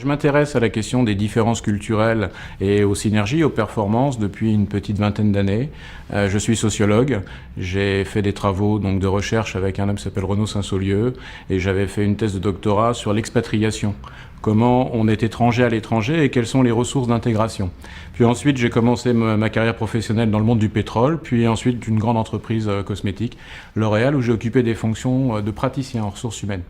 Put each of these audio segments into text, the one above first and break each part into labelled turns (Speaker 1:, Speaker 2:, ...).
Speaker 1: Je m'intéresse à la question des différences culturelles et aux synergies, aux performances depuis une petite vingtaine d'années. Je suis sociologue, j'ai fait des travaux de recherche avec un homme qui s'appelle Renaud Saint-Saulieu et j'avais fait une thèse de doctorat sur l'expatriation. Comment on est étranger à l'étranger et quelles sont les ressources d'intégration. Puis ensuite, j'ai commencé ma carrière professionnelle dans le monde du pétrole, puis ensuite d'une grande entreprise cosmétique, L'Oréal, où j'ai occupé des fonctions de praticien en ressources humaines.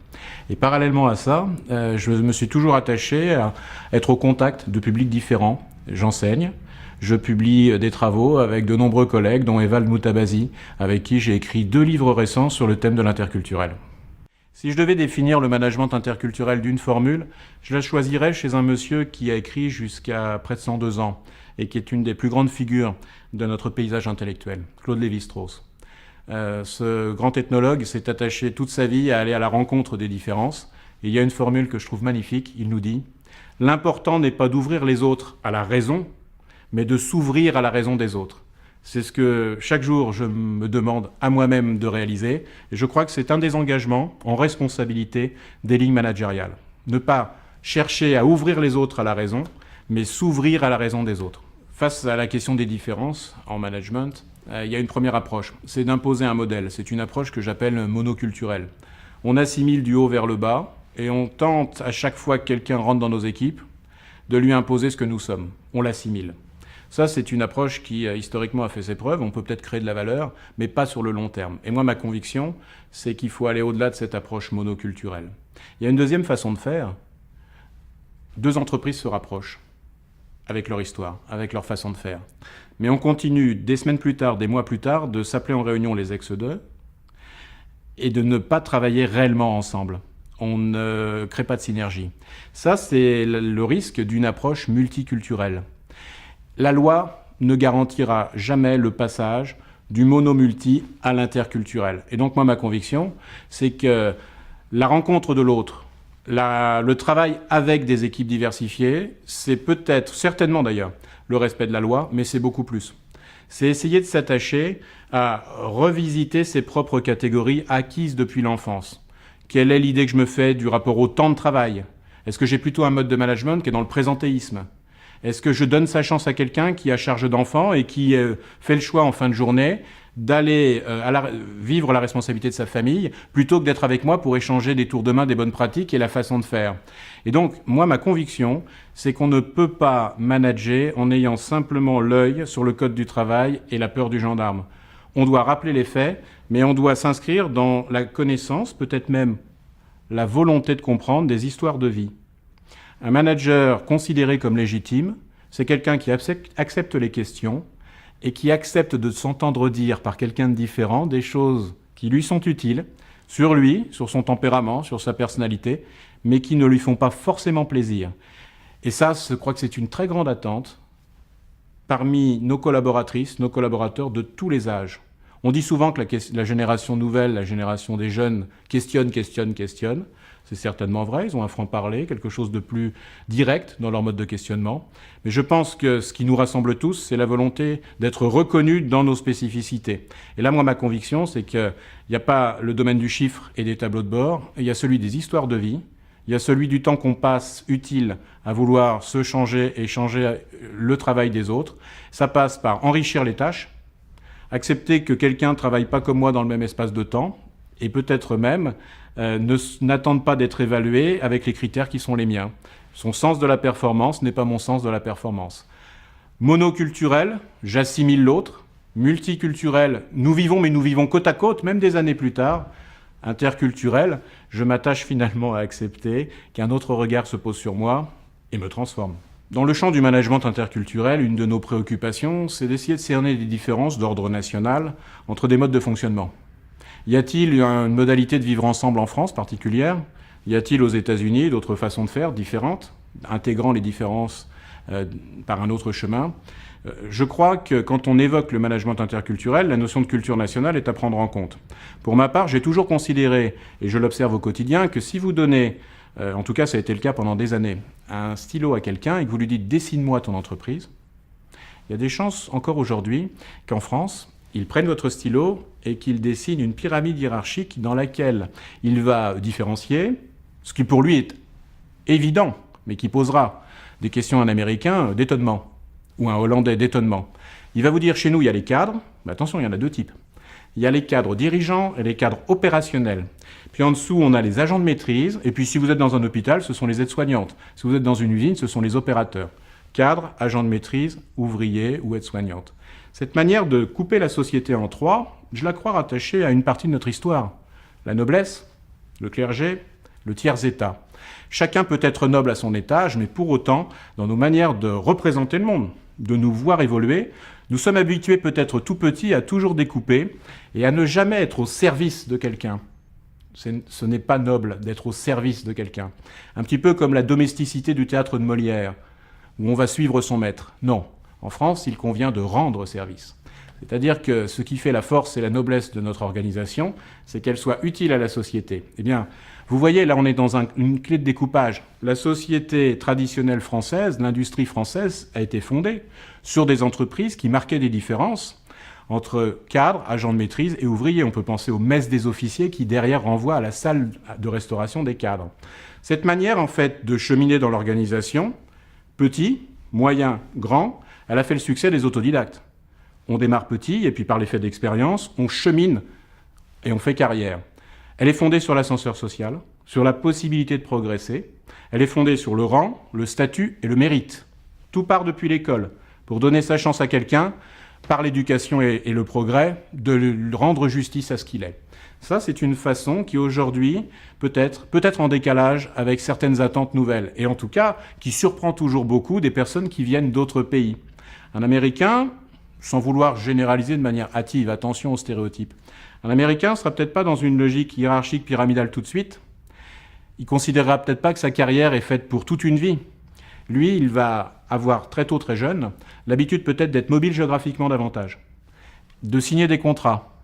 Speaker 1: Et parallèlement à ça, je me suis toujours attaché à être au contact de publics différents. J'enseigne, je publie des travaux avec de nombreux collègues, dont Evald Moutabazi, avec qui j'ai écrit 2 livres récents sur le thème de l'interculturel. Si je devais définir le management interculturel d'une formule, je la choisirais chez un monsieur qui a écrit jusqu'à près de 102 ans et qui est une des plus grandes figures de notre paysage intellectuel, Claude Lévi-Strauss. Ce grand ethnologue s'est attaché toute sa vie à aller à la rencontre des différences. Et il y a une formule que je trouve magnifique, il nous dit « L'important n'est pas d'ouvrir les autres à la raison, mais de s'ouvrir à la raison des autres ». C'est ce que chaque jour je me demande à moi-même de réaliser. Et je crois que c'est un des engagements en responsabilité des lignes managériales. Ne pas chercher à ouvrir les autres à la raison, mais s'ouvrir à la raison des autres. Face à la question des différences en management, il y a une première approche, c'est d'imposer un modèle. C'est une approche que j'appelle monoculturelle. On assimile du haut vers le bas et on tente à chaque fois que quelqu'un rentre dans nos équipes de lui imposer ce que nous sommes. On l'assimile. Ça, c'est une approche qui, historiquement, a fait ses preuves. On peut peut-être créer de la valeur, mais pas sur le long terme. Et moi, ma conviction, c'est qu'il faut aller au-delà de cette approche monoculturelle. Il y a une deuxième façon de faire. 2 entreprises se rapprochent avec leur histoire, avec leur façon de faire. Mais on continue, des semaines plus tard, des mois plus tard, de s'appeler en réunion les ex-2 et de ne pas travailler réellement ensemble. On ne crée pas de synergie. Ça, c'est le risque d'une approche multiculturelle. La loi ne garantira jamais le passage du mono-multi à l'interculturel. Et donc moi, ma conviction, c'est que la rencontre de l'autre, le travail avec des équipes diversifiées, c'est peut-être, certainement d'ailleurs, le respect de la loi, mais c'est beaucoup plus. C'est essayer de s'attacher à revisiter ses propres catégories acquises depuis l'enfance. Quelle est l'idée que je me fais du rapport au temps de travail? Est-ce que j'ai plutôt un mode de management qui est dans le présentéisme? Est-ce que je donne sa chance à quelqu'un qui a charge d'enfant et qui fait le choix en fin de journée d'aller vivre la responsabilité de sa famille plutôt que d'être avec moi pour échanger des tours de main, des bonnes pratiques et la façon de faire? Et donc, moi, ma conviction, c'est qu'on ne peut pas manager en ayant simplement l'œil sur le code du travail et la peur du gendarme. On doit rappeler les faits, mais on doit s'inscrire dans la connaissance, peut-être même la volonté de comprendre des histoires de vie. Un manager considéré comme légitime, c'est quelqu'un qui accepte les questions et qui accepte de s'entendre dire par quelqu'un de différent des choses qui lui sont utiles, sur lui, sur son tempérament, sur sa personnalité, mais qui ne lui font pas forcément plaisir. Et ça, je crois que c'est une très grande attente parmi nos collaboratrices, nos collaborateurs de tous les âges. On dit souvent que la génération nouvelle, la génération des jeunes, questionne. C'est certainement vrai, ils ont un franc-parler, quelque chose de plus direct dans leur mode de questionnement. Mais je pense que ce qui nous rassemble tous, c'est la volonté d'être reconnus dans nos spécificités. Et là, moi, ma conviction, c'est qu'il n'y a pas le domaine du chiffre et des tableaux de bord, il y a celui des histoires de vie, il y a celui du temps qu'on passe utile à vouloir se changer et changer le travail des autres. Ça passe par enrichir les tâches, accepter que quelqu'un ne travaille pas comme moi dans le même espace de temps, et peut-être même n'attendent pas d'être évalués avec les critères qui sont les miens. Son sens de la performance n'est pas mon sens de la performance. Monoculturel, j'assimile l'autre. Multiculturel, nous vivons, mais nous vivons côte à côte, même des années plus tard. Interculturel, je m'attache finalement à accepter qu'un autre regard se pose sur moi et me transforme. Dans le champ du management interculturel, une de nos préoccupations, c'est d'essayer de cerner des différences d'ordre national entre des modes de fonctionnement. Y a-t-il une modalité de vivre ensemble en France particulière? Y a-t-il aux États-Unis d'autres façons de faire différentes, intégrant les différences par un autre chemin? Je crois que quand on évoque le management interculturel, la notion de culture nationale est à prendre en compte. Pour ma part, j'ai toujours considéré, et je l'observe au quotidien, que si vous donnez, en tout cas ça a été le cas pendant des années, un stylo à quelqu'un et que vous lui dites « dessine-moi ton entreprise », il y a des chances encore aujourd'hui qu'en France, ils prennent votre stylo et qu'ils dessinent une pyramide hiérarchique dans laquelle il va différencier, ce qui pour lui est évident, mais qui posera des questions à un Américain d'étonnement, ou à un Hollandais d'étonnement. Il va vous dire, chez nous, il y a les cadres, mais attention, il y en a deux types. Il y a les cadres dirigeants et les cadres opérationnels. Puis en dessous, on a les agents de maîtrise, et puis si vous êtes dans un hôpital, ce sont les aides-soignantes. Si vous êtes dans une usine, ce sont les opérateurs. Cadres, agents de maîtrise, ouvriers ou aides-soignantes. Cette manière de couper la société en trois, je la crois rattachée à une partie de notre histoire. La noblesse, le clergé, le tiers-état. Chacun peut être noble à son étage, mais pour autant, dans nos manières de représenter le monde, de nous voir évoluer, nous sommes habitués peut-être tout petits à toujours découper et à ne jamais être au service de quelqu'un. Ce n'est pas noble d'être au service de quelqu'un. Un petit peu comme la domesticité du théâtre de Molière, où on va suivre son maître. Non. En France, il convient de rendre service. C'est-à-dire que ce qui fait la force et la noblesse de notre organisation, c'est qu'elle soit utile à la société. Eh bien, vous voyez, là, on est dans une clé de découpage. La société traditionnelle française, l'industrie française, a été fondée sur des entreprises qui marquaient des différences entre cadres, agents de maîtrise et ouvriers. On peut penser aux messes des officiers qui, derrière, renvoient à la salle de restauration des cadres. Cette manière, en fait, de cheminer dans l'organisation, petit, moyen, grand, elle a fait le succès des autodidactes. On démarre petit et puis par l'effet d'expérience, on chemine et on fait carrière. Elle est fondée sur l'ascenseur social, sur la possibilité de progresser. Elle est fondée sur le rang, le statut et le mérite. Tout part depuis l'école. Pour donner sa chance à quelqu'un, par l'éducation et le progrès, de lui rendre justice à ce qu'il est. Ça, c'est une façon qui aujourd'hui peut être en décalage avec certaines attentes nouvelles. Et en tout cas, qui surprend toujours beaucoup des personnes qui viennent d'autres pays. Un Américain, sans vouloir généraliser de manière hâtive, attention aux stéréotypes, un Américain ne sera peut-être pas dans une logique hiérarchique pyramidale tout de suite. Il ne considérera peut-être pas que sa carrière est faite pour toute une vie. Lui, il va avoir très tôt, très jeune, l'habitude peut-être d'être mobile géographiquement davantage, de signer des contrats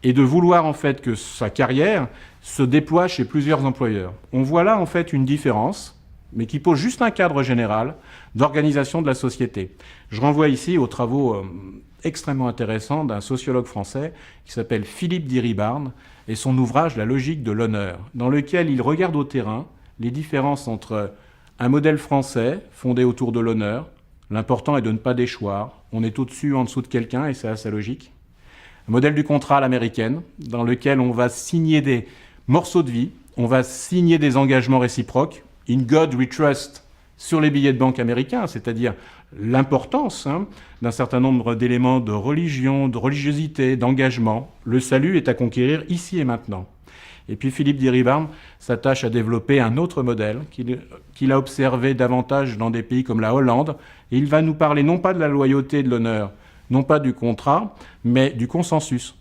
Speaker 1: et de vouloir en fait que sa carrière se déploie chez plusieurs employeurs. On voit là en fait une différence, mais qui pose juste un cadre général d'organisation de la société. Je renvoie ici aux travaux extrêmement intéressants d'un sociologue français qui s'appelle Philippe Diribarne et son ouvrage « La logique de l'honneur », dans lequel il regarde au terrain les différences entre un modèle français fondé autour de l'honneur. L'important est de ne pas déchoir. On est au-dessus ou en dessous de quelqu'un et ça a sa logique. Un modèle du contrat à l'américaine, dans lequel on va signer des morceaux de vie, on va signer des engagements réciproques. In God we trust sur les billets de banque américains, c'est-à-dire l'importance d'un certain nombre d'éléments de religion, de religiosité, d'engagement. Le salut est à conquérir ici et maintenant. Et puis Philippe Diribarne s'attache à développer un autre modèle qu'il a observé davantage dans des pays comme la Hollande. Et il va nous parler non pas de la loyauté et de l'honneur, non pas du contrat, mais du consensus.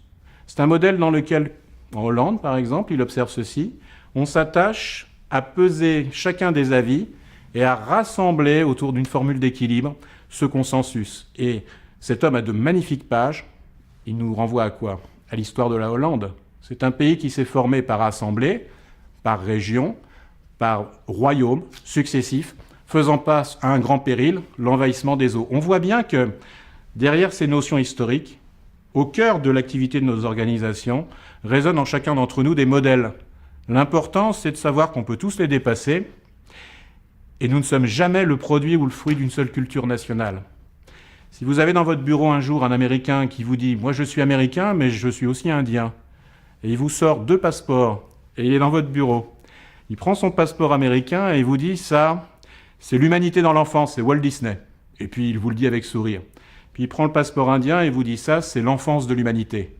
Speaker 1: C'est un modèle dans lequel, en Hollande par exemple, il observe ceci, on s'attache à peser chacun des avis et à rassembler autour d'une formule d'équilibre ce consensus. Et cet homme a de magnifiques pages. Il nous renvoie à quoi? À l'histoire de la Hollande. C'est un pays qui s'est formé par assemblée, par région, par royaume successifs, faisant face à un grand péril, l'envahissement des eaux. On voit bien que derrière ces notions historiques, au cœur de l'activité de nos organisations, résonnent en chacun d'entre nous des modèles. L'important, c'est de savoir qu'on peut tous les dépasser, et nous ne sommes jamais le produit ou le fruit d'une seule culture nationale. Si vous avez dans votre bureau un jour un Américain qui vous dit « Moi je suis Américain, mais je suis aussi Indien », et il vous sort 2 passeports, et il est dans votre bureau. Il prend son passeport américain et il vous dit « Ça, c'est l'humanité dans l'enfance, c'est Walt Disney ». Et puis il vous le dit avec sourire. Puis il prend le passeport indien et il vous dit « Ça, c'est l'enfance de l'humanité ».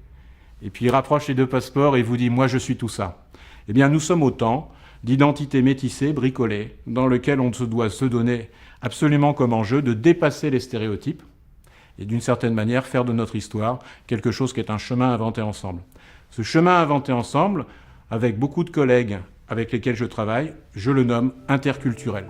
Speaker 1: Et puis il rapproche les 2 passeports et il vous dit « Moi, je suis tout ça ». Eh bien, nous sommes autant d'identités métissées, bricolées, dans lesquelles on doit se donner absolument comme enjeu de dépasser les stéréotypes et d'une certaine manière faire de notre histoire quelque chose qui est un chemin inventé ensemble. Ce chemin inventé ensemble, avec beaucoup de collègues avec lesquels je travaille, je le nomme interculturel.